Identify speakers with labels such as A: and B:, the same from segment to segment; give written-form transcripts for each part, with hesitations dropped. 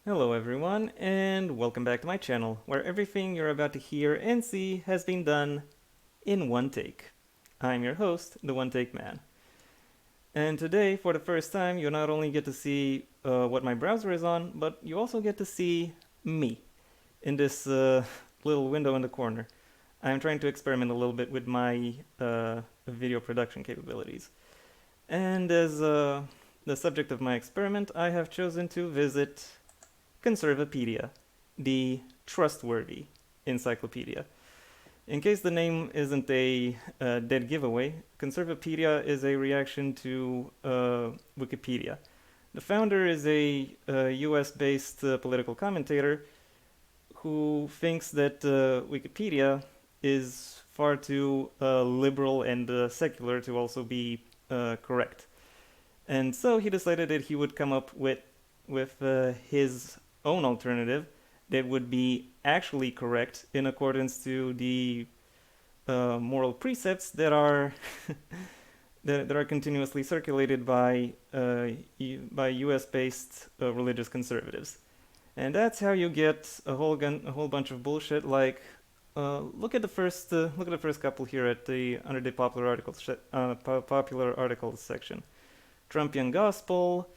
A: Hello everyone, and welcome back to my channel, where everything you're about to hear and see has been done in one take. I'm your host, the One Take Man. And today, for the first time, you not only get to see what my browser is on, but you also get to see me in this little window in the corner. I'm trying to experiment a little bit with my video production capabilities. And as the subject of my experiment, I have chosen to visit Conservapedia, the trustworthy encyclopedia. In case the name isn't a dead giveaway, Conservapedia is a reaction to Wikipedia. The founder is a US based political commentator who thinks that Wikipedia is far too liberal and secular to also be correct. And so he decided that he would come up with his own alternative that would be actually correct in accordance to the moral precepts that are that are continuously circulated by U.S.-based religious conservatives, and that's how you get a whole bunch of bullshit. Like, look at the first couple here at the under the popular articles section. Trumpian gospel.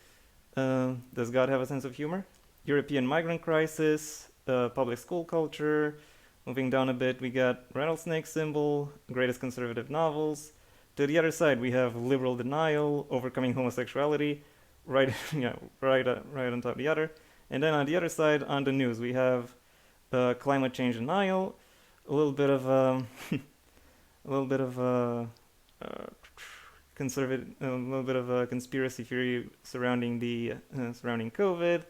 A: Does God have a sense of humor? European migrant crisis, public school culture. Moving down a bit, we got rattlesnake symbol, greatest conservative novels. To the other side, we have liberal denial, overcoming homosexuality, right, right on top of the other. And then on the other side, on the news, we have climate change denial, a little bit of a little bit of a conspiracy theory surrounding the surrounding COVID,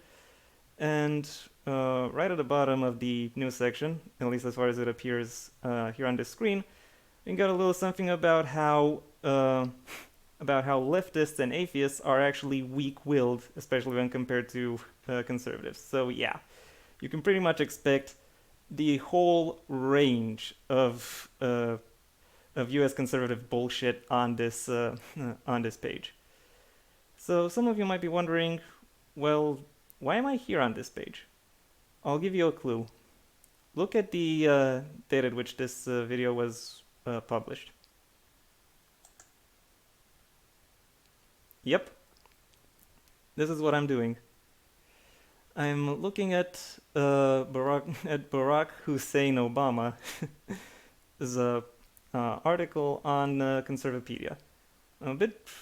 A: and right at the bottom of the news section, at least as far as it appears here on this screen, we got a little something about how leftists and atheists are actually weak-willed, especially when compared to conservatives. So yeah, you can pretty much expect the whole range of U.S. conservative bullshit on this page. So some of you might be wondering, well, why am I here on this page? I'll give you a clue. Look at the date at which this video was published. Yep, this is what I'm doing. I'm looking at Barack Hussein Obama. This is a article on Conservapedia.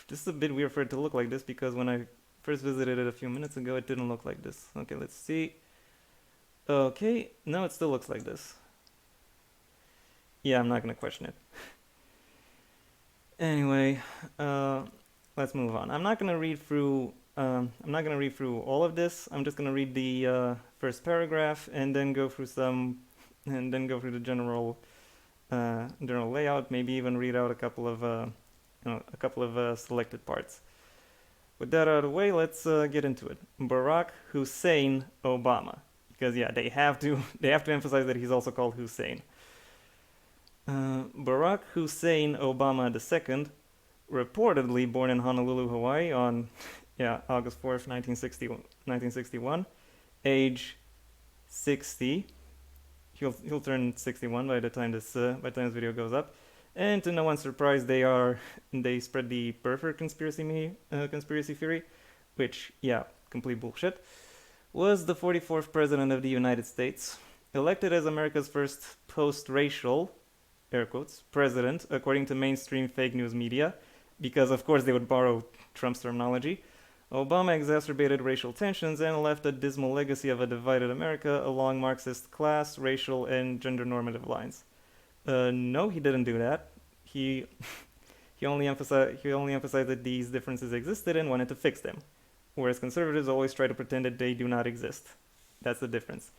A: This is a bit weird for it to look like this because when I first visited it a few minutes ago, it didn't look like this. Okay, let's see. Okay, no, it still looks like this. Yeah, I'm not gonna question it. Anyway, let's move on. I'm not gonna read through. I'm not gonna read through all of this. I'm just gonna read the first paragraph and then go through the general layout. Maybe even read out a couple of selected parts. With that out of the way, let's get into it. Barack Hussein Obama, because yeah, they have to emphasize that he's also called Hussein. Barack Hussein Obama II, reportedly born in Honolulu, Hawaii, on August 4th, 1961, age 60. He'll turn 61 by the time this video goes up. And to no one's surprise, they spread the birther conspiracy theory, which, yeah, complete bullshit. Was the 44th president of the United States, elected as America's first post-racial, air quotes, president, according to mainstream fake news media, because of course they would borrow Trump's terminology. Obama exacerbated racial tensions and left a dismal legacy of a divided America along Marxist class, racial, and gender normative lines. No, he didn't do that. He only emphasized that these differences existed and wanted to fix them, whereas conservatives always try to pretend that they do not exist. That's the difference.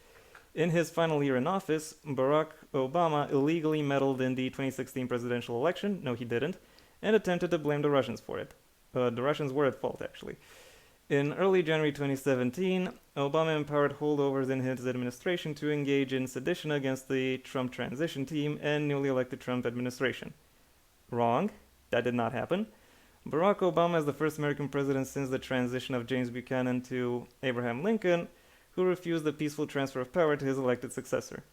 A: In his final year in office, Barack Obama illegally meddled in the 2016 presidential election. No, he didn't, and attempted to blame the Russians for it. The Russians were at fault, actually. In early January 2017, Obama empowered holdovers in his administration to engage in sedition against the Trump transition team and newly elected Trump administration. Wrong. That did not happen. Barack Obama is the first American president since the transition of James Buchanan to Abraham Lincoln who refused the peaceful transfer of power to his elected successor.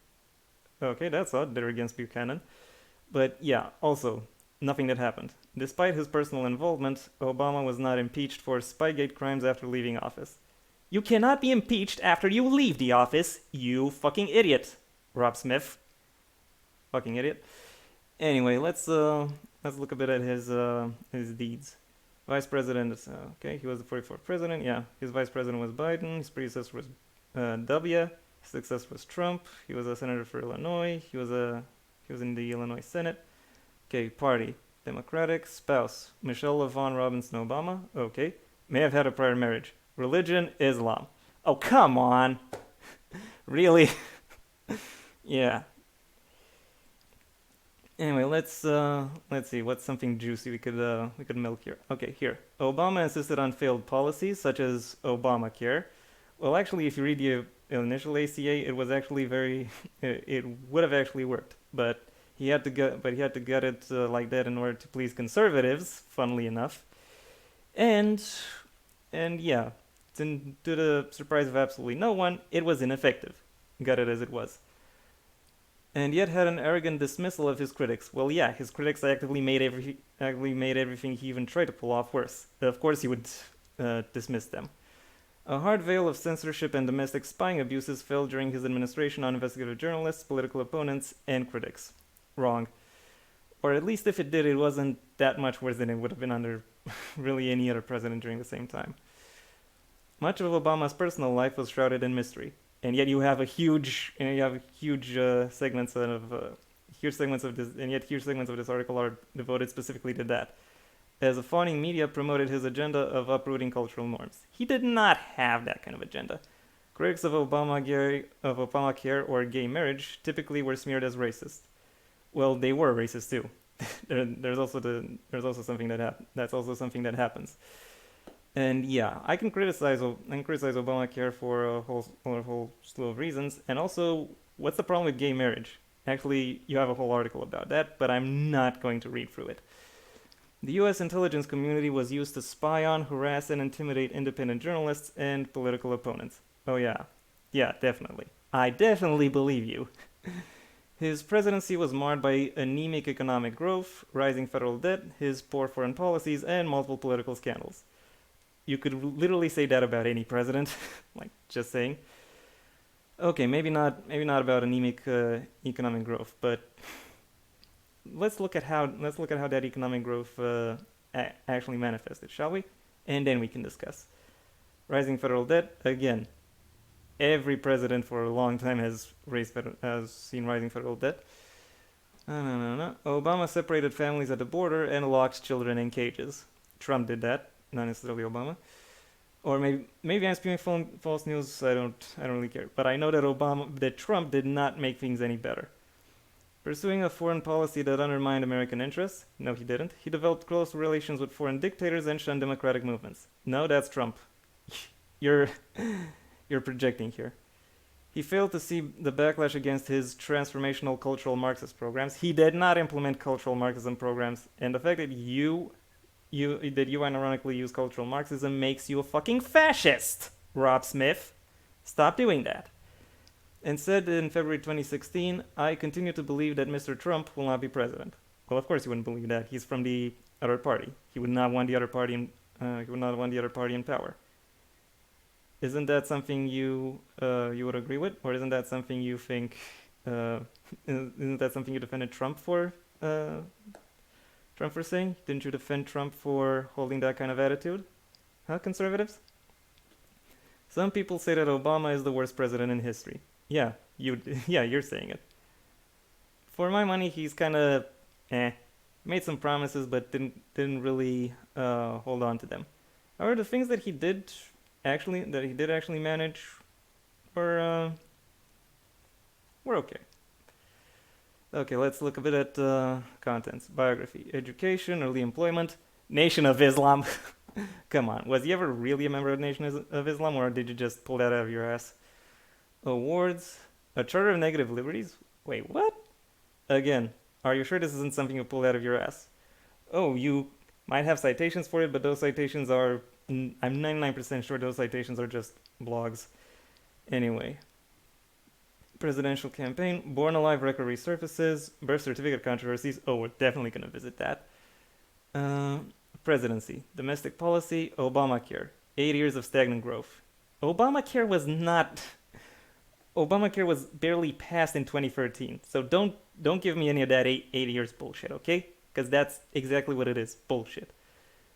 A: Okay, that's odd. They're against Buchanan. But yeah, also, nothing that happened. Despite his personal involvement, Obama was not impeached for Spygate crimes after leaving office. You cannot be impeached after you leave the office, you fucking idiot, Rob Smith. Fucking idiot. Anyway, let's look a bit at his deeds. Vice President, okay, he was the 44th president. Yeah, his vice president was Biden. His predecessor was W. His successor was Trump. He was a senator for Illinois. He was in the Illinois Senate. Okay, party Democratic. Spouse Michelle LaVaughn Robinson Obama. Okay, may have had a prior marriage. Religion Islam. Oh come on, really? Yeah. Anyway, let's see what's something juicy we could milk here. Okay, here. Obama insisted on failed policies such as Obamacare. Well, actually, if you read the initial ACA, it was actually very it would have actually worked, but he had to gut it like that in order to please conservatives, funnily enough. And yeah, to the surprise of absolutely no one, it was ineffective, gutted as it was. And yet had an arrogant dismissal of his critics. Well, yeah, his critics actively made everything he even tried to pull off worse. Of course, he would dismiss them. A hard veil of censorship and domestic spying abuses fell during his administration on investigative journalists, political opponents, and critics. Wrong. Or at least if it did, it wasn't that much worse than it would have been under really any other president during the same time. Much of Obama's personal life was shrouded in mystery. And yet you have huge segments of this article are devoted specifically to that, as the fawning media promoted his agenda of uprooting cultural norms. He did not have that kind of agenda. Critics of Obamacare or gay marriage typically were smeared as racist. Well, they were racist too. There's also something that happens. And yeah, I can criticize Obamacare for a whole slew of reasons. And also, what's the problem with gay marriage? Actually, you have a whole article about that, but I'm not going to read through it. The U.S. intelligence community was used to spy on, harass, and intimidate independent journalists and political opponents. Oh yeah, definitely. I definitely believe you. His presidency was marred by anemic economic growth, rising federal debt, his poor foreign policies, and multiple political scandals. You could literally say that about any president. Like, just saying. Okay, maybe not about anemic economic growth, but let's look at how that economic growth actually manifested, shall we? And then we can discuss. Rising federal debt, again. Every president for a long time has seen rising federal debt. No. Obama separated families at the border and locked children in cages. Trump did that. Not necessarily Obama, or maybe I'm spewing false news. I don't really care. But I know that Trump did not make things any better. Pursuing a foreign policy that undermined American interests? No, he didn't. He developed close relations with foreign dictators and shunned democratic movements. No, that's Trump. You're projecting here. He failed to see the backlash against his transformational cultural Marxist programs. He did not implement cultural Marxism programs, and the fact that you unironically use cultural Marxism makes you a fucking fascist, Rob Smith. Stop doing that. And said in February 2016, I continue to believe that Mr. Trump will not be president. Well, of course you wouldn't believe that. He's from the other party. He would not want the other party in power. Isn't that something you would agree with, or isn't that something you think? Isn't that something you defended Trump for? Trump for saying? Didn't you defend Trump for holding that kind of attitude? Huh, conservatives? Some people say that Obama is the worst president in history. Yeah, you're saying it. For my money, he's kind of made some promises, but didn't really hold on to them. However, the things that he did actually manage were okay. Okay, let's look a bit at contents. Biography, education, early employment, Nation of Islam. Come on, was he ever really a member of Nation of Islam, or did you just pull that out of your ass? Awards, a Charter of Negative Liberties? Wait, what? Again, are you sure this isn't something you pulled out of your ass? Oh, you might have citations for it, but those citations are... I'm 99% sure those citations are just blogs. Anyway, presidential campaign, born alive record resurfaces, birth certificate controversies. Oh, we're definitely gonna visit that. Uh, Presidency, domestic policy, Obamacare, 8 years of stagnant growth. Obamacare was not. Obamacare was barely passed in 2013, so don't give me any of that eight years bullshit, okay? Because that's exactly what it is, bullshit.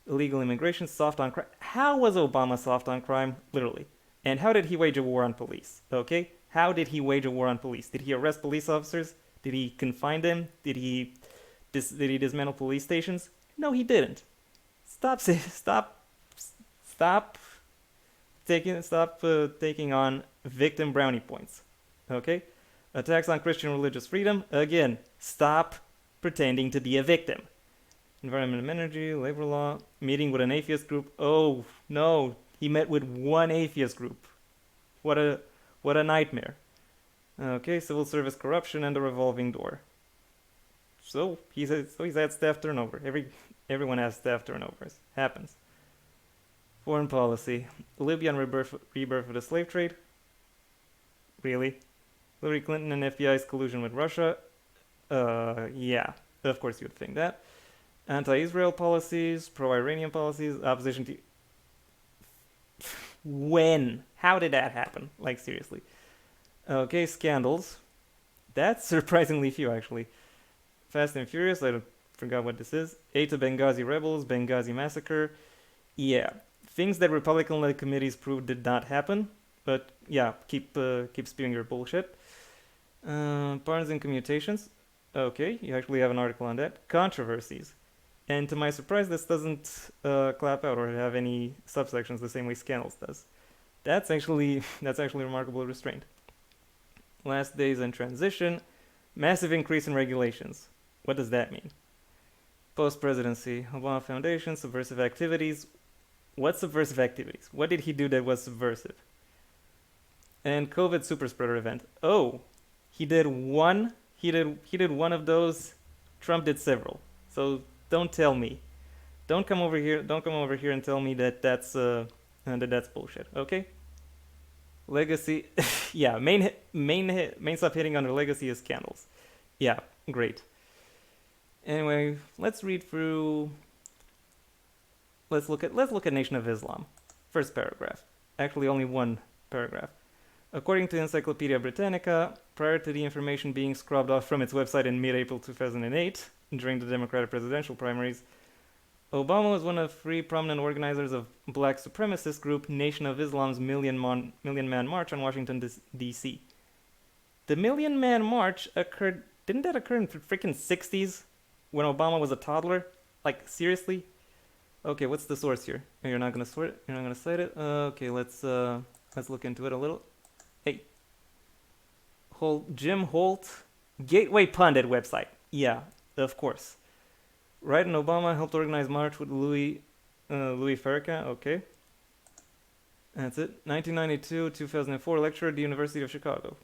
A: Illegal immigration, soft on crime. How was Obama soft on crime? Literally. And how did he wage a war on police? Okay? How did he wage a war on police? Did he arrest police officers? Did he confine them? Did he dismantle police stations? No, he didn't. Stop taking on victim brownie points. Okay? Attacks on Christian religious freedom. Again, stop pretending to be a victim. Environment and energy, labor law, meeting with an atheist group. Oh no, he met with one atheist group. What a nightmare. Okay, civil service corruption and the revolving door. So he's had staff turnover. Everyone has staff turnovers. Happens. Foreign policy, Libyan rebirth of the slave trade. Really? Hillary Clinton and FBI's collusion with Russia. Yeah, of course you would think that. Anti-Israel policies, pro-Iranian policies, opposition to... When? How did that happen? Like, seriously. Okay, scandals. That's surprisingly few, actually. Fast and Furious, I forgot what this is. Aid to Benghazi rebels, Benghazi massacre. Yeah, things that Republican-led committees proved did not happen. But yeah, keep spewing your bullshit. Pardons and commutations. Okay, you actually have an article on that. Controversies. And to my surprise, this doesn't clap out or have any subsections the same way scandals does. That's actually remarkable restraint. Last days and transition, massive increase in regulations. What does that mean? Post-presidency, Obama Foundation, subversive activities. What subversive activities? What did he do that was subversive? And COVID super spreader event. Oh, he did one of those. Trump did several. So don't tell me. Don't come over here and tell me that that's bullshit. Okay? Legacy. Yeah, main stuff hitting under legacy is scandals. Yeah, great. Anyway, let's read through. Let's look at Nation of Islam. First paragraph. Actually, only one paragraph. According to Encyclopedia Britannica, prior to the information being scrubbed off from its website in mid-April 2008, during the Democratic presidential primaries, Obama was one of three prominent organizers of black supremacist group Nation of Islam's Million Man March on Washington, D.C. The Million Man March occurred... Didn't that occur in the freaking 60s when Obama was a toddler? Like, seriously? Okay, what's the source here? Oh, you're not gonna sort it? You're not gonna cite it? Okay, let's look into it a little. Hey. Jim Holt, Gateway Pundit website. Yeah, of course. Right, and Obama helped organize march with Louis Farrakhan. Okay. That's it. 1992, 2004, lecturer at the University of Chicago.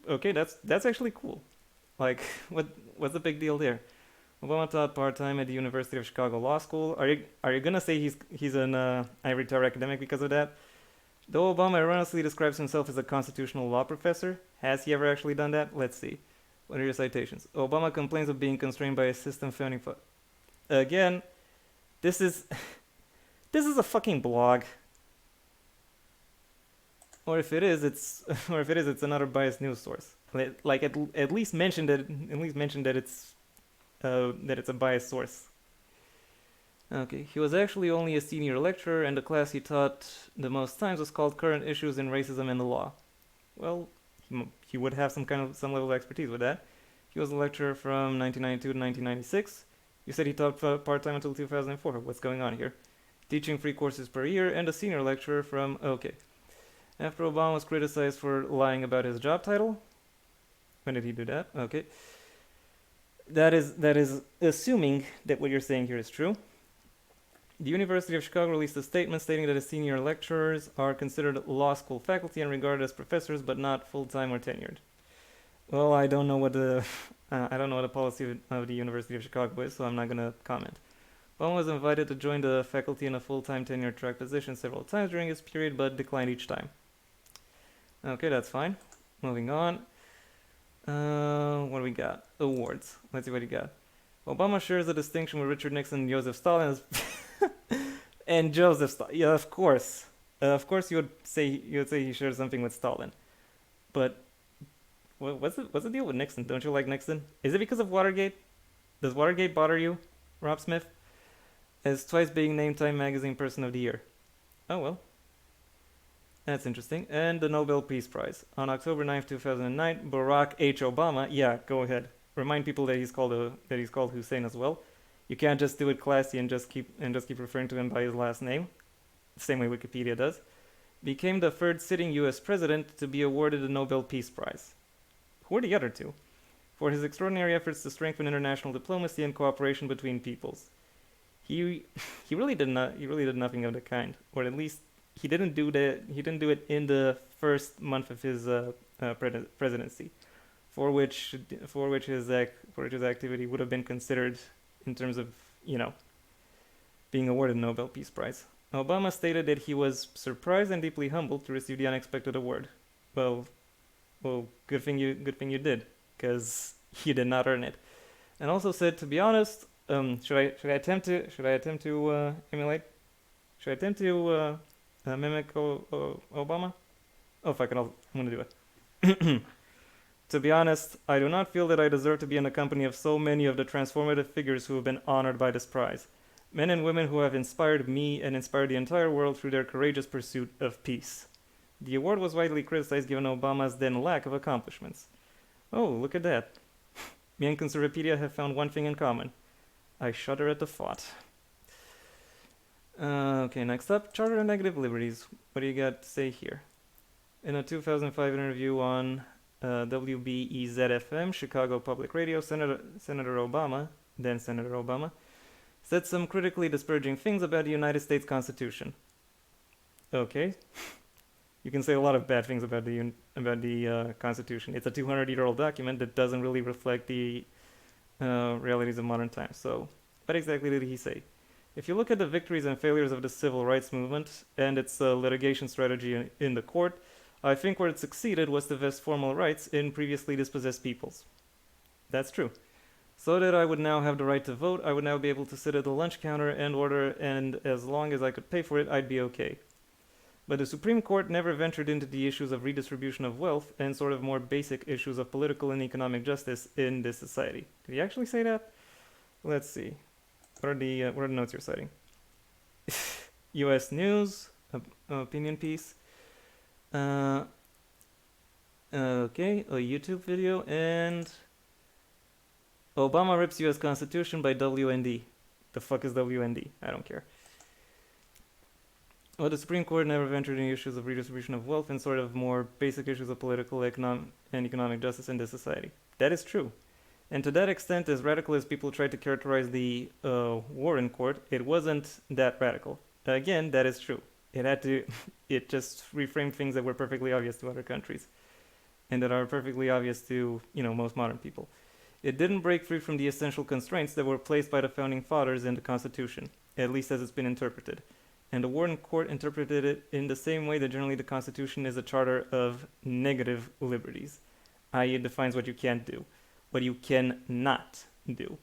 A: Okay, that's actually cool. Like, what's the big deal there? Obama taught part-time at the University of Chicago Law School. Are you gonna say he's an ivory tower academic because of that? Though Obama erroneously describes himself as a constitutional law professor, has he ever actually done that? Let's see. What are your citations? Obama complains of being constrained by a system founding Again, this is a fucking blog. Or if it is, it's another biased news source. Like at least mention that it's a biased source. Okay, he was actually only a senior lecturer, and the class he taught the most times was called Current Issues in Racism and the Law. Well, he would have some level of expertise with that. He was a lecturer from 1992 to 1996. You said he taught part-time until 2004. What's going on here? Teaching 3 courses per year, and a senior lecturer from... Okay. After Obama was criticized for lying about his job title. When did he do that? Okay. That is assuming that what you're saying here is true. The University of Chicago released a statement stating that his senior lecturers are considered law school faculty and regarded as professors, but not full-time or tenured. Well, I don't know what the policy of the University of Chicago is, so I'm not gonna comment. Obama was invited to join the faculty in a full-time tenure track position several times during his period, but declined each time. Okay, that's fine. Moving on. What do we got? Awards. Let's see what you got. Obama shares a distinction with Richard Nixon and Joseph Stalin. And Joseph Stalin. Yeah, of course. Of course, you would say he shares something with Stalin. But what's the deal with Nixon? Don't you like Nixon? Is it because of Watergate? Does Watergate bother you, Rob Smith? As twice being named Time Magazine Person of the Year. Oh well, that's interesting. And the Nobel Peace Prize on October 9th, 2009. Barack H. Obama. Yeah, go ahead. Remind people that he's called Hussein as well. You can't just do it classy and just keep referring to him by his last name, the same way Wikipedia does. Became the third sitting U.S. president to be awarded the Nobel Peace Prize. Who are the other two? For his extraordinary efforts to strengthen international diplomacy and cooperation between peoples. He he really did nothing of the kind, or at least he didn't do it in the first month of his presidency, for which his activity would have been considered in terms of you know being awarded the Nobel Peace Prize. Obama stated that he was surprised and deeply humbled to receive the unexpected award. Well, good thing you did, because you did not earn it. And also said, to be honest, should I attempt to emulate? Should I attempt to mimic Obama? Oh fuck it, I'm gonna do it. To be honest, I do not feel that I deserve to be in the company of so many of the transformative figures who have been honored by this prize. Men and women who have inspired me and inspired the entire world through their courageous pursuit of peace. The award was widely criticized given Obama's then lack of accomplishments. Oh, look at that. Me and Conservapedia have found one thing in common. I shudder at the thought. Okay, next up, Charter of Negative Liberties. What do you got to say here? In a 2005 interview on WBEZ-FM, Chicago Public Radio, Senator Obama, then Senator Obama, said some critically disparaging things about the United States Constitution. Okay, you can say a lot of bad things about the Constitution. It's a 200-year-old document that doesn't really reflect the realities of modern times. So, what exactly did he say? If you look at the victories and failures of the civil rights movement and its litigation strategy in the court, I think where it succeeded was to vest formal rights in previously dispossessed peoples. That's true. So that I would now have the right to vote, I would now be able to sit at the lunch counter and order, and as long as I could pay for it, I'd be okay. But the Supreme Court never ventured into the issues of redistribution of wealth and sort of more basic issues of political and economic justice in this society. Did he actually say that? Let's see. What are the notes you're citing? U.S. News, opinion piece. Okay, a YouTube video, and Obama rips U.S. Constitution by WND. The fuck is WND? I don't care. Well, the Supreme Court never ventured into issues of redistribution of wealth and sort of more basic issues of political, and economic justice in this society. That is true. And to that extent, as radical as people tried to characterize the Warren Court, it wasn't that radical. Again, that is true. It just reframed things that were perfectly obvious to other countries, and that are perfectly obvious to, most modern people. It didn't break free from the essential constraints that were placed by the founding fathers in the Constitution, at least as it's been interpreted. And the Warren Court interpreted it in the same way that generally the Constitution is a charter of negative liberties, i.e. it defines what you can't do, what you cannot do.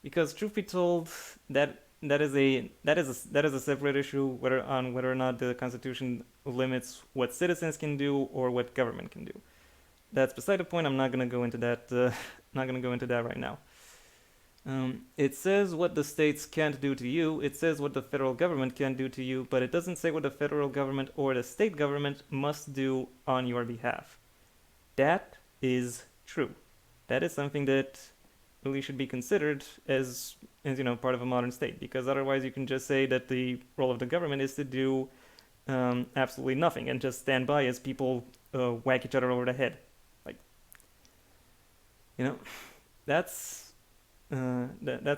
A: Because truth be told, that is a separate issue whether or not the Constitution limits what citizens can do or what government can do. That's beside the point. I'm not going to go into that. Not going to go into that right now. It says what the states can't do to you. It says what the federal government can do to you, but it doesn't say what the federal government or the state government must do on your behalf. That is true. That is something that really should be considered as part of a modern state, because otherwise you can just say that the role of the government is to do absolutely nothing and just stand by as people whack each other over the head. That's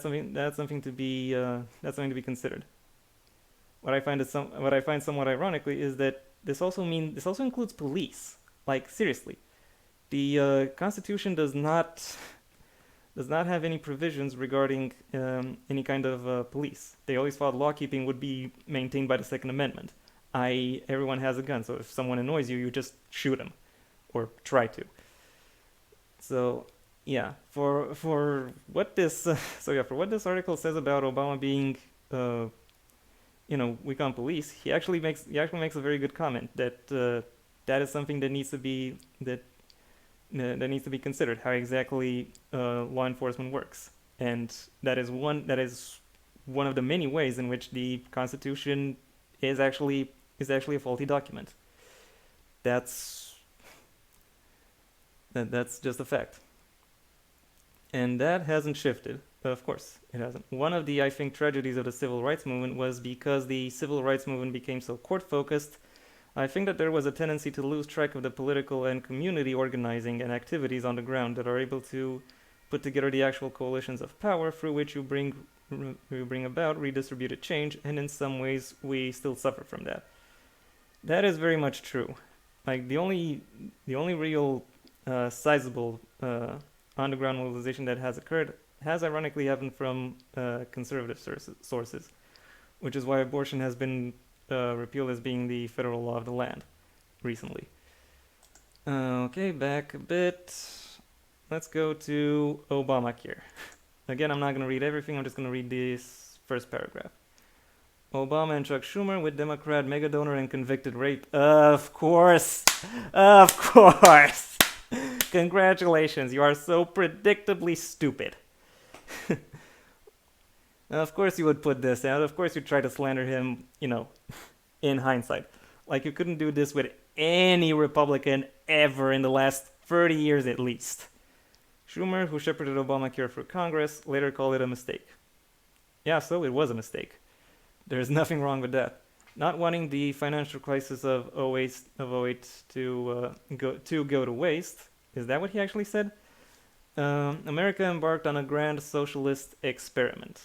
A: something to be considered. What I find somewhat ironically is that this also includes police. Like, seriously, the Constitution does not have any provisions regarding any kind of police. They always thought lawkeeping would be maintained by the Second Amendment, everyone has a gun, so if someone annoys you, you just shoot him or try to. So yeah, for what this for what this article says about Obama being weak on police, he actually makes a very good comment that that is something that needs to be considered, how exactly law enforcement works, and that is one of the many ways in which the Constitution is actually a faulty document. That's that's just a fact, and that hasn't shifted. Of course, it hasn't. One of the, I think, tragedies of the civil rights movement was because the civil rights movement became so court-focused. I think that there was a tendency to lose track of the political and community organizing and activities on the ground that are able to put together the actual coalitions of power through which you bring about redistributed change, and in some ways we still suffer from that. That is very much true. Like the only real sizable underground mobilization that has occurred has ironically happened from conservative sources, which is why abortion has been repealed as being the federal law of the land recently. Okay, back a bit. Let's go to Obamacare. Again, I'm not going to read everything, I'm just going to read this first paragraph. Obama and Chuck Schumer with Democrat megadonor and convicted rape. Of course! Of course! Congratulations, you are so predictably stupid. Of course you would put this out. Of course you'd try to slander him, in hindsight. Like you couldn't do this with any Republican ever in the last 30 years at least. Schumer, who shepherded Obamacare through Congress, later called it a mistake. Yeah, so it was a mistake. There's nothing wrong with that. Not wanting the financial crisis of '08 to go to waste. Is that what he actually said? America embarked on a grand socialist experiment.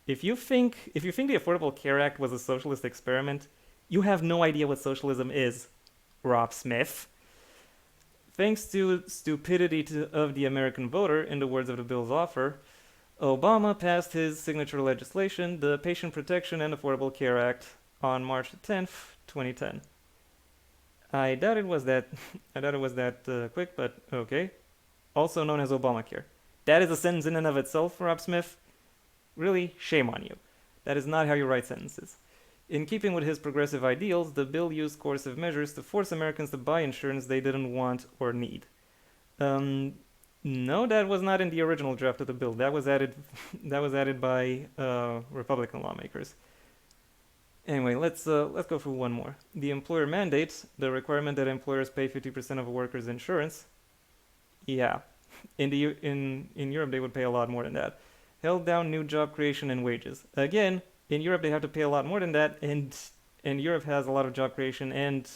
A: If you think the Affordable Care Act was a socialist experiment, you have no idea what socialism is, Rob Smith. Thanks to stupidity of the American voter, in the words of the bill's author, Obama passed his signature legislation, the Patient Protection and Affordable Care Act, on March 10th, 2010. I doubt it was that quick, but okay. Also known as Obamacare. That is a sentence in and of itself, Rob Smith. Really, shame on you. That is not how you write sentences. In keeping with his progressive ideals, the bill used coercive measures to force Americans to buy insurance they didn't want or need. No, that was not in the original draft of the bill. That was added. That was added by Republican lawmakers. Anyway, let's go through one more. The employer mandate, the requirement that employers pay 50% of a worker's insurance. Yeah, in Europe they would pay a lot more than that. Held down new job creation and wages. Again, in Europe they have to pay a lot more than that, and Europe has a lot of job creation and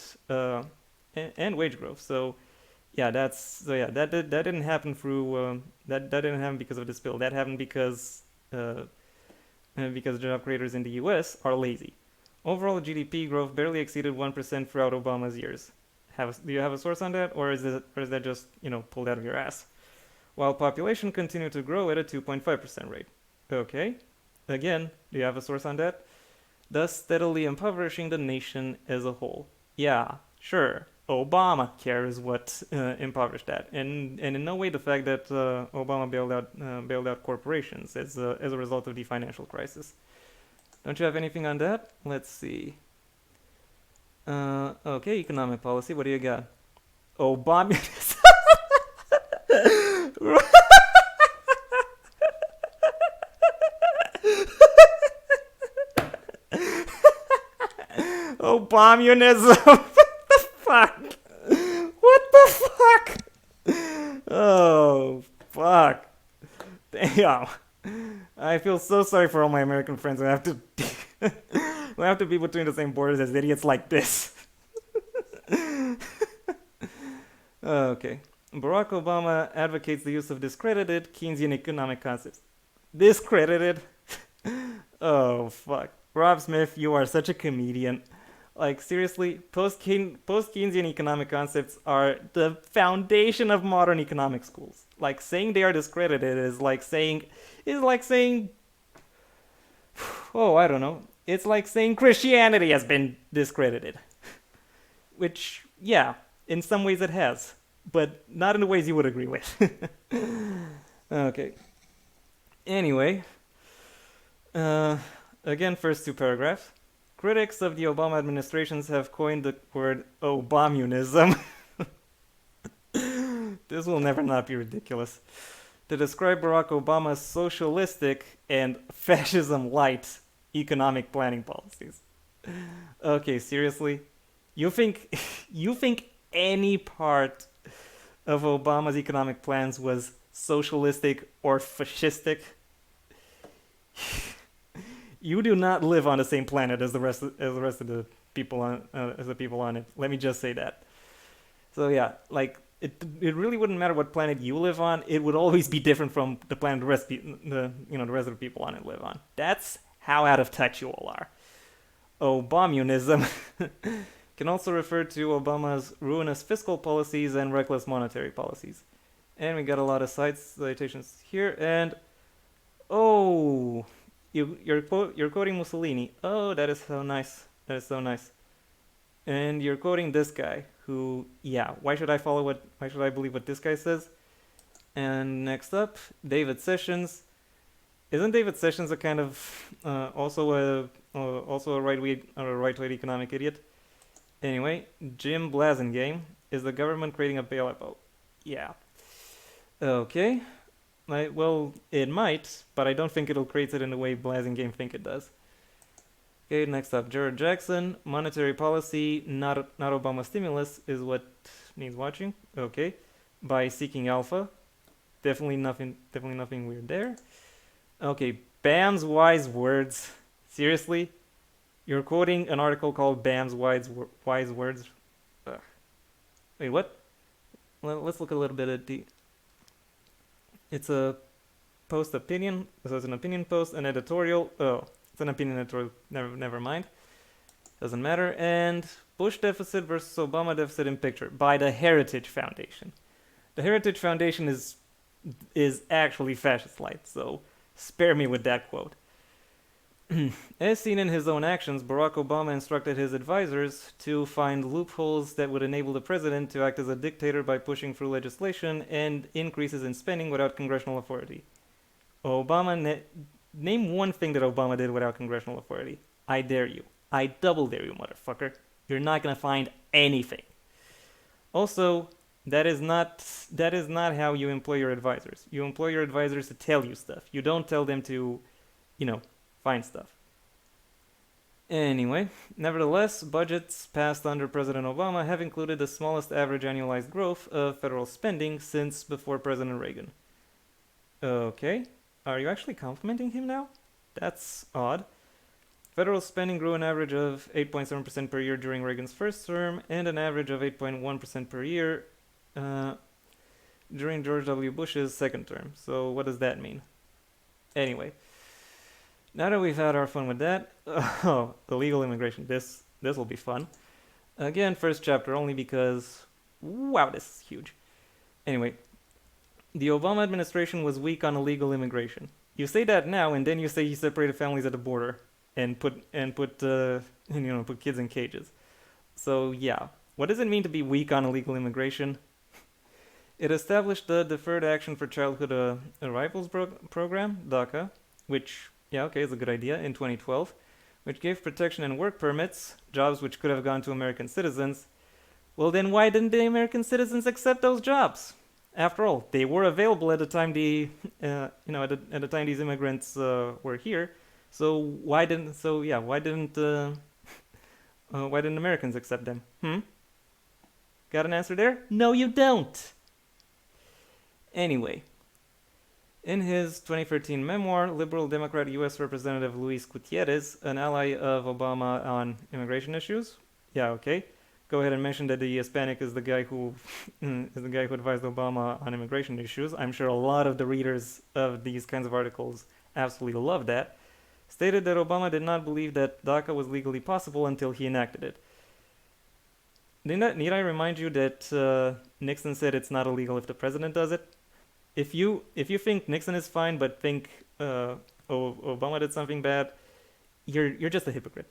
A: wage growth. So yeah, that didn't happen through that didn't happen because of this bill. That happened because job creators in the U.S. are lazy. Overall GDP growth barely exceeded 1% throughout Obama's years. Do you have a source on that, or is that just pulled out of your ass? While population continued to grow at a 2.5% rate. Okay. Again, do you have a source on that? Thus steadily impoverishing the nation as a whole. Yeah, sure. Obamacare is what impoverished that, and in no way the fact that Obama bailed out corporations as a result of the financial crisis. Don't you have anything on that? Let's see. Okay, economic policy. What do you got? Obama. Obamunism. What the fuck? What the fuck? Oh, fuck. Damn. I feel so sorry for all my American friends who have to be between the same borders as idiots like this. Okay. Barack Obama advocates the use of discredited Keynesian economic concepts. Discredited? Oh, fuck. Rob Smith, you are such a comedian. Like, seriously, post-Keynesian economic concepts are the foundation of modern economic schools. Like, saying they are discredited is like saying, oh, I don't know. It's like saying Christianity has been discredited. Which, yeah, in some ways it has, but not in the ways you would agree with. Okay. Anyway, uh, again, first two paragraphs. Critics of the Obama administrations have coined the word Obamunism. This will never not be ridiculous. To describe Barack Obama's socialistic and fascism light economic planning policies. Okay, seriously? You think you think any part of Obama's economic plans was socialistic or fascistic? You do not live on the same planet as the rest of the people on it. Let me just say that. So yeah, like it really wouldn't matter what planet you live on. It would always be different from the planet the rest of the people on it live on. That's how out of touch you all are. Obamunism can also refer to Obama's ruinous fiscal policies and reckless monetary policies. And we got a lot of citations here. And oh, you're quoting Mussolini. Oh, that is so nice. That is so nice. And you're quoting this guy who, yeah, why should I believe what this guy says? And next up, David Sessions. Isn't David Sessions a kind of also a right-wing economic idiot? Anyway, Jim Blasingame. Is the government creating a bailout? Oh, yeah. Okay. Well, it might, but I don't think it'll create it in the way Blasingame think it does. Okay, next up, Jared Jackson. Monetary policy, not Obama stimulus, is what needs watching. Okay. By Seeking Alpha. Definitely nothing weird there. Okay, Bam's Wise Words. Seriously? You're quoting an article called Bam's Wise Words? Ugh. Wait, what? Well, let's look a little bit at the... It's a post opinion. So it's an opinion post, an editorial. Oh, it's an opinion editorial. Never mind. Doesn't matter. And Bush deficit versus Obama deficit in picture by the Heritage Foundation. The Heritage Foundation is actually fascist light, so spare me with that quote. As seen in his own actions, Barack Obama instructed his advisors to find loopholes that would enable the president to act as a dictator by pushing through legislation and increases in spending without congressional authority. Name one thing that Obama did without congressional authority. I dare you. I double dare you, motherfucker. You're not gonna find anything. Also, that is not how you employ your advisors. You employ your advisors to tell you stuff. You don't tell them to, find stuff. Anyway, nevertheless, budgets passed under President Obama have included the smallest average annualized growth of federal spending since before President Reagan. Okay, are you actually complimenting him now? That's odd. Federal spending grew an average of 8.7% per year during Reagan's first term and an average of 8.1% per year during George W. Bush's second term. So what does that mean? Anyway, now that we've had our fun with that, illegal immigration. This will be fun. Again, first chapter only because, wow, this is huge. Anyway, the Obama administration was weak on illegal immigration. You say that now, and then you say he separated families at the border and put kids in cages. So yeah, what does it mean to be weak on illegal immigration? It established the Deferred Action for Childhood Arrivals program, DACA, which, is a good idea, in 2012, which gave protection and work permits, jobs which could have gone to American citizens. Well, then why didn't the American citizens accept those jobs? After all, they were available at the time at the time these immigrants were here. So why didn't Americans accept them? Got an answer there? No, you don't. Anyway, in his 2013 memoir, liberal Democrat U.S. Representative Luis Gutierrez, an ally of Obama on immigration issues, go ahead and mention that the Hispanic is the guy who advised Obama on immigration issues. I'm sure a lot of the readers of these kinds of articles absolutely love that. Stated that Obama did not believe that DACA was legally possible until he enacted it. Need I remind you that Nixon said it's not illegal if the president does it? If you think Nixon is fine but think Obama did something bad, you're just a hypocrite.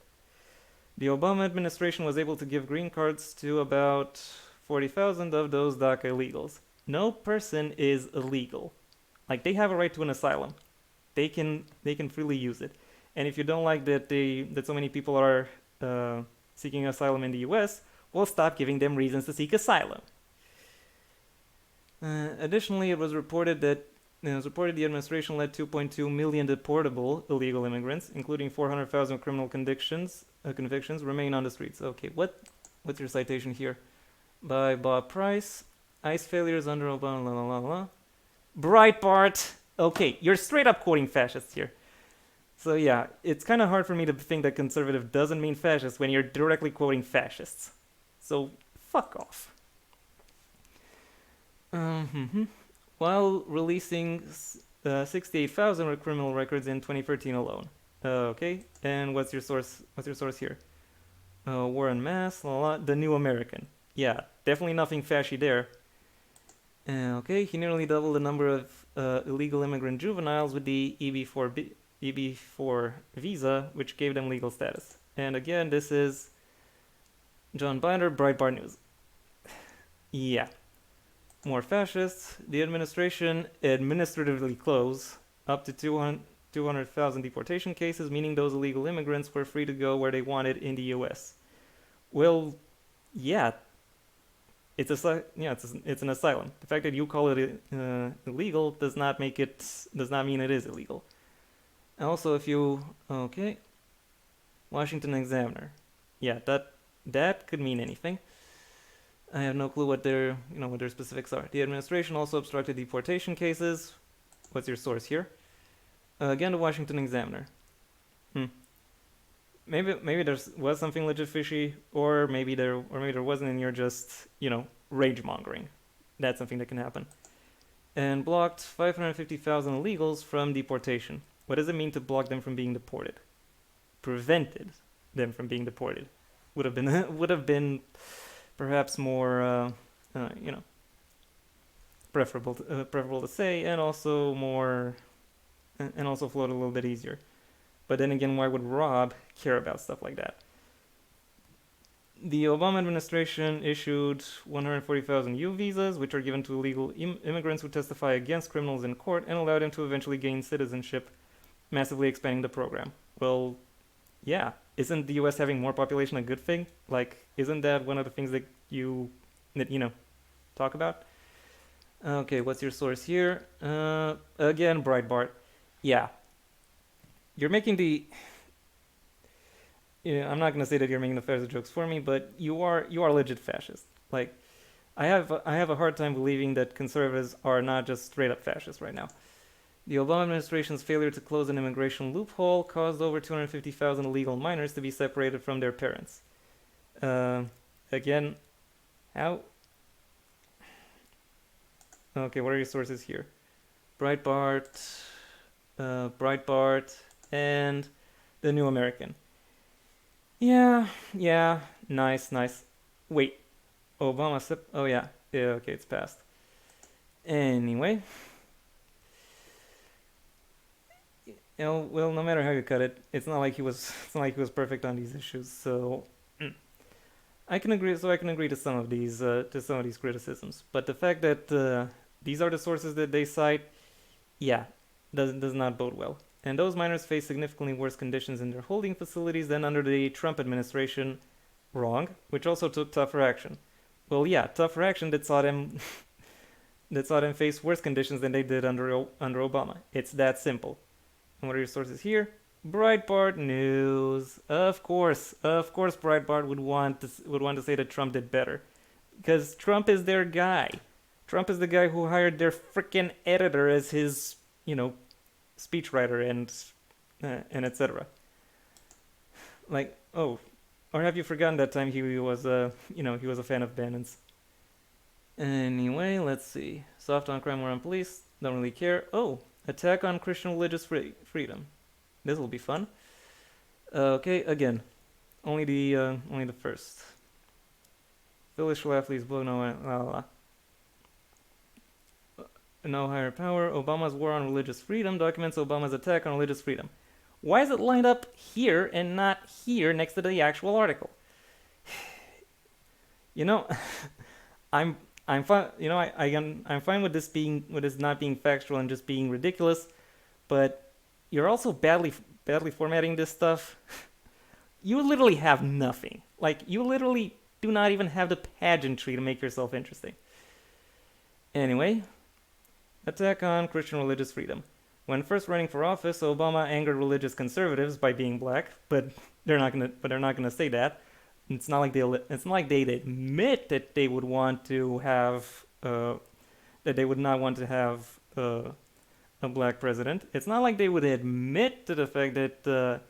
A: The Obama administration was able to give green cards to about 40,000 of those DACA illegals. No person is illegal. Like, they have a right to an asylum. They can freely use it. And if you don't like that so many people are seeking asylum in the U.S., well, stop giving them reasons to seek asylum. Additionally, it was reported the administration let 2.2 million deportable illegal immigrants, including 400,000 criminal convictions, remain on the streets. Okay, what's your citation here? By Bob Price. ICE failures under Obama. La la la la. Breitbart. Okay, you're straight up quoting fascists here. So yeah, it's kind of hard for me to think that conservative doesn't mean fascist when you're directly quoting fascists. So fuck off. While releasing 68,000 criminal records in 2013 alone. Okay, and what's your source? What's your source here? War en Masse, The New American. Yeah, definitely nothing fashy there. Okay, he nearly doubled the number of illegal immigrant juveniles with the EB4 visa, which gave them legal status. And again, this is John Binder, Breitbart News. Yeah. More fascists. The administration administratively closed up to 200,000 deportation cases, meaning those illegal immigrants were free to go where they wanted in the U.S. Well, yeah, it's an asylum. The fact that you call it illegal does not mean it is illegal. Also, Washington Examiner, yeah, that could mean anything. I have no clue what their specifics are. The administration also obstructed deportation cases. What's your source here? Again, the Washington Examiner. Maybe there was something legit fishy, or maybe there wasn't, and you're just rage mongering. That's something that can happen. And blocked 550,000 illegals from deportation. What does it mean to block them from being deported? Prevented them from being deported. Would have been perhaps more preferable to say, and also float a little bit easier. But then again, why would Rob care about stuff like that? The Obama administration issued 140,000 U visas, which are given to illegal immigrants who testify against criminals in court, and allow them to eventually gain citizenship, massively expanding the program. Well, yeah, isn't the U.S. having more population a good thing? Like, isn't that one of the things that you talk about? Okay, what's your source here? Again, Breitbart. Yeah. You're making I'm not gonna say that you're making the fascist jokes for me, but you are legit fascist. Like, I have a hard time believing that conservatives are not just straight up fascists right now. The Obama administration's failure to close an immigration loophole caused over 250,000 illegal minors to be separated from their parents. Again, how? Okay, what are your sources here? Breitbart, and The New American. Yeah, nice. Wait, Obama, oh yeah, okay, it's passed. Anyway. Well, no matter how you cut it, it's not like he was perfect on these issues. So I can agree to some of these criticisms. But the fact that these are the sources that they cite, yeah, does not bode well. And those minors face significantly worse conditions in their holding facilities than under the Trump administration. Wrong, which also took tougher action. Well, yeah, tougher action that saw them face worse conditions than they did under Obama. It's that simple. And what are your sources here? Breitbart News. Of course, Breitbart would want to say that Trump did better, because Trump is their guy. Trump is the guy who hired their frickin' editor as his, speechwriter and etc. Like, oh, or have you forgotten that time he was a fan of Bannon's? Anyway, let's see. Soft on crime, war on police. Don't really care. Oh, attack on Christian religious freedom. This will be fun. Okay, again, only the first. Phyllis Schlafly's book. No higher power. Obama's war on religious freedom documents Obama's attack on religious freedom. Why is it lined up here and not here next to the actual article? You know, I'm I'm fine. I'm fine with this not being factual and just being ridiculous. But you're also badly formatting this stuff. You literally have nothing. Like you literally do not even have the pageantry to make yourself interesting. Anyway, attack on Christian religious freedom. When first running for office, Obama angered religious conservatives by being black, but they're not gonna say that. It's not like they'd admit that they would want to have that they would not want to have a black president. It's not like they would admit to the fact that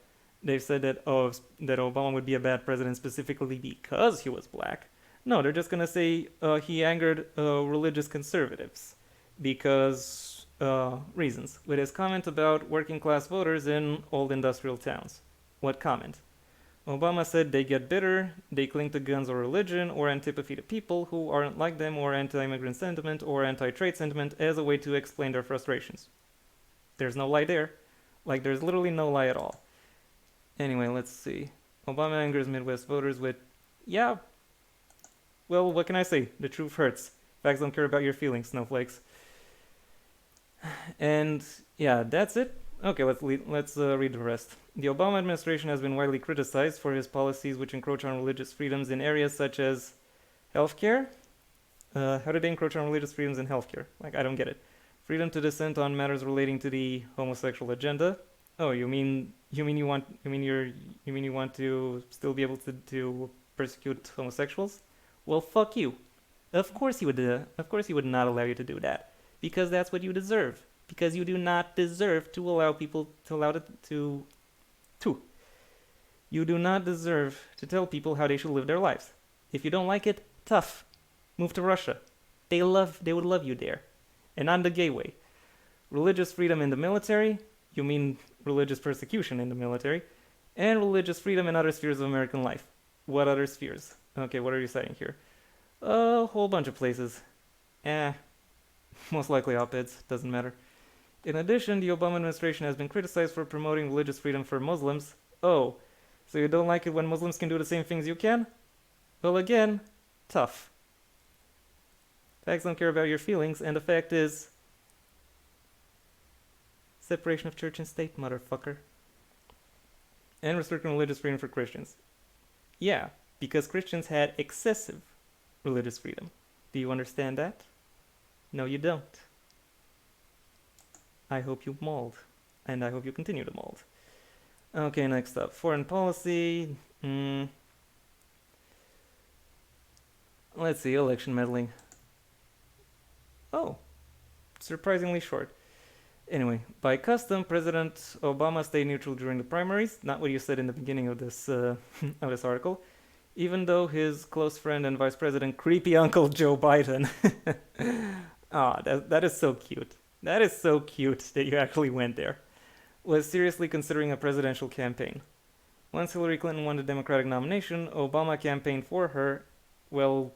A: they've said that Obama would be a bad president specifically because he was black. No, they're just gonna say he angered religious conservatives because reasons. With his comment about working class voters in old industrial towns. What comment? Obama said they get bitter, they cling to guns or religion or antipathy to people who aren't like them or anti-immigrant sentiment or anti-trade sentiment as a way to explain their frustrations. There's no lie there. Like, there's literally no lie at all. Anyway, let's see. Obama angers Midwest voters with, yeah, well, what can I say? The truth hurts. Facts don't care about your feelings, snowflakes. And yeah, that's it. Okay, let's read the rest. The Obama administration has been widely criticized for his policies which encroach on religious freedoms in areas such as healthcare. How did they encroach on religious freedoms in healthcare? Like, I don't get it. Freedom to dissent on matters relating to the homosexual agenda. Oh, you mean you want to still be able to persecute homosexuals? Well, fuck you. Of course he would not allow you to do that because that's what you deserve. Because you do not deserve to allow people to. You do not deserve to tell people how they should live their lives. If you don't like it, tough. Move to Russia. They would love you there. And not the gay way. Religious freedom in the military, you mean religious persecution in the military, and religious freedom in other spheres of American life. What other spheres? Okay, what are you citing here? A whole bunch of places. Most likely op-eds, doesn't matter. In addition, the Obama administration has been criticized for promoting religious freedom for Muslims. Oh, so you don't like it when Muslims can do the same things you can? Well, again, tough. Facts don't care about your feelings, and the fact is, separation of church and state, motherfucker. And restricting religious freedom for Christians. Yeah, because Christians had excessive religious freedom. Do you understand that? No, you don't. I hope you mold. And I hope you continue to mold. Okay, next up. Foreign policy. Let's see, election meddling. Oh, surprisingly short. Anyway, by custom, President Obama stayed neutral during the primaries. Not what you said in the beginning of this of this article. Even though his close friend and Vice President, creepy Uncle Joe Biden, that is so cute. That is so cute that you actually went there. Was seriously considering a presidential campaign. Once Hillary Clinton won the Democratic nomination, Obama campaigned for her. Well,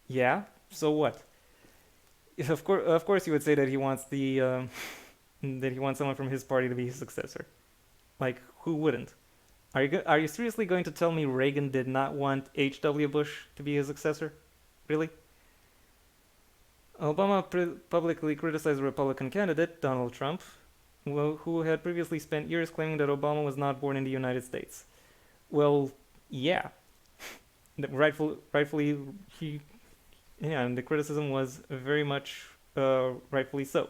A: yeah. So what? Of course, you would say that he wants that he wants someone from his party to be his successor. Like, who wouldn't? Are you seriously going to tell me Reagan did not want H.W. Bush to be his successor? Really? Obama publicly criticized the Republican candidate, Donald Trump, who had previously spent years claiming that Obama was not born in the United States. Well, yeah. Rightfully, and the criticism was very much rightfully so.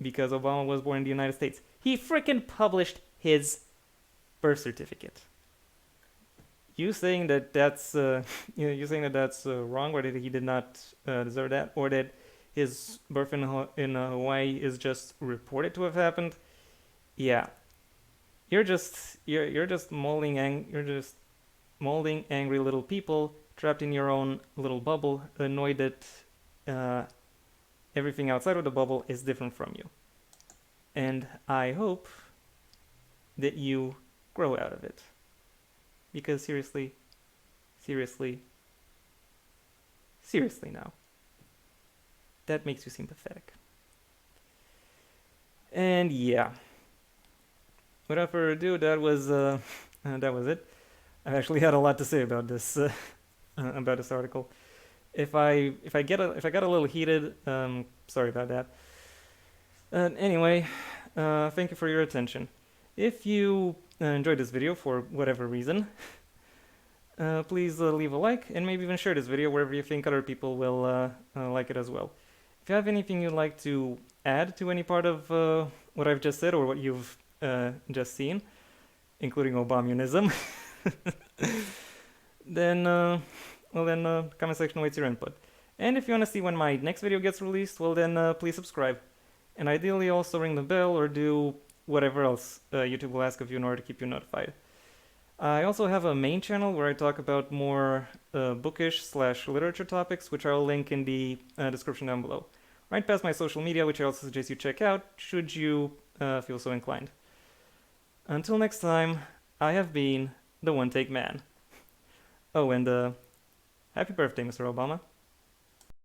A: Because Obama was born in the United States. He frickin' published his birth certificate. You saying that that's wrong, or that he did not deserve that, or that his birth in Hawaii is just reported to have happened? Yeah, you're just molding angry little people trapped in your own little bubble, annoyed that everything outside of the bubble is different from you. And I hope that you grow out of it. Because seriously now, that makes you seem pathetic. And yeah, without further ado, that was it. I actually had a lot to say about this article. If I got a little heated, sorry about that. Anyway, thank you for your attention. If you enjoyed this video for whatever reason, please leave a like and maybe even share this video wherever you think other people will like it as well. If you have anything you'd like to add to any part of what I've just said or what you've just seen, including Obamunism, then comment section awaits your input. And if you want to see when my next video gets released, well then please subscribe. And ideally also ring the bell or do whatever else YouTube will ask of you in order to keep you notified. I also have a main channel where I talk about more bookish/literature topics, which I'll link in the description down below. Right past my social media, which I also suggest you check out, should you feel so inclined. Until next time, I have been the One Take Man. Oh, and happy birthday, Mr. Obama.